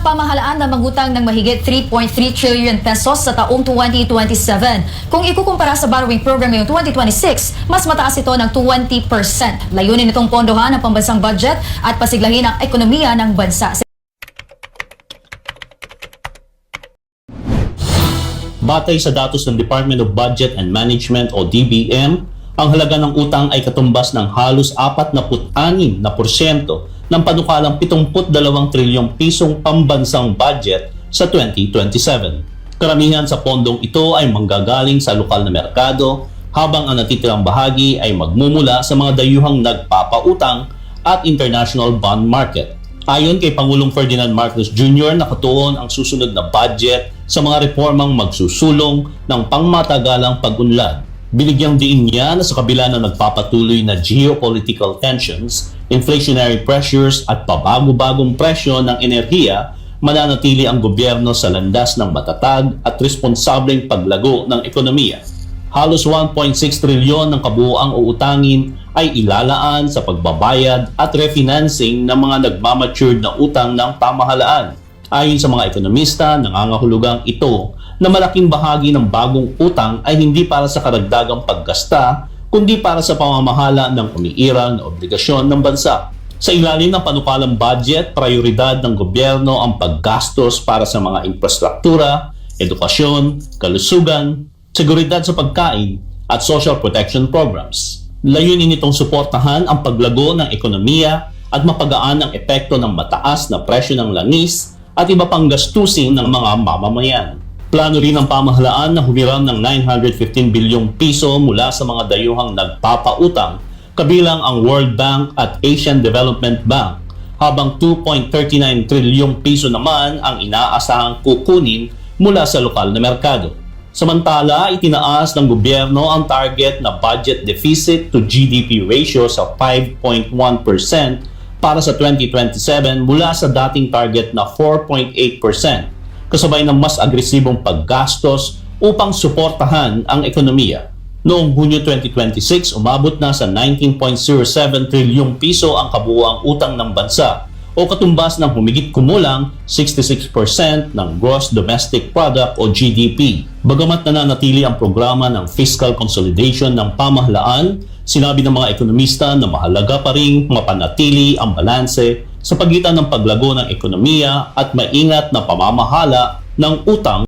pamahalaan na mangutang ng mahigit 3.3 trillion pesos sa taong 2027. Kung ikukumpara sa borrowing program ngayong 2026, mas mataas ito ng 20%. Layunin itong pondohan ang pambansang budget at pasiglahin ang ekonomiya ng bansa. Batay sa datos ng Department of Budget and Management o DBM, ang halaga ng utang ay katumbas ng halos 46% ng panukalang 72 trilyong pisong pambansang budget sa 2027. Karamihan sa pondong ito ay manggagaling sa lokal na merkado, habang ang natitirang bahagi ay magmumula sa mga dayuhang nagpapautang at international bond market. Ayon kay Pangulong Ferdinand Marcos Jr., nakatuon ang susunod na budget sa mga reformang magsusulong ng pangmatagalang pag-unlad. Binigyang diin niya na sa kabila ng nagpapatuloy na geopolitical tensions, inflationary pressures at pabago-bagong presyo ng enerhiya, mananatili ang gobyerno sa landas ng matatag at responsableng paglago ng ekonomiya. Halos 1.6 trilyon ng kabuoang uutangin ay ilalaan sa pagbabayad at refinancing ng mga nagmamatured na utang ng pamahalaan. Ayon sa mga ekonomista, nangangahulugang ito na malaking bahagi ng bagong utang ay hindi para sa karagdagang paggasta, kundi para sa pamamahala ng umiiral na obligasyon ng bansa. Sa ilalim ng panukalang budget, prioridad ng gobyerno ang paggastos para sa mga infrastruktura, edukasyon, kalusugan, seguridad sa pagkain at social protection programs. Layunin nitong suportahan ang paglago ng ekonomiya at mapagaan ang epekto ng mataas na presyo ng langis at iba pang gastusin ng mga mamamayan. Plano rin ng pamahalaan na humiram ng 915 bilyong piso mula sa mga dayuhang nagpapautang, kabilang ang World Bank at Asian Development Bank, habang 2.39 trilyong piso naman ang inaasahang kukunin mula sa lokal na merkado. Samantala, itinaas ng gobyerno ang target na budget deficit to GDP ratio sa 5.1% para sa 2027 mula sa dating target na 4.8%, kasabay ng mas agresibong paggastos upang suportahan ang ekonomiya. Noong Hunyo 2026, umabot na sa 19.07 trilyong piso ang kabuuang utang ng bansa o katumbas ng humigit kumulang 66% ng Gross Domestic Product o GDP. Bagamat nananatili ang programa ng fiscal consolidation ng pamahalaan, sinabi ng mga ekonomista na mahalaga pa ring mapanatili ang balanse sa pagitan ng paglago ng ekonomiya at maingat na pamamahala ng utang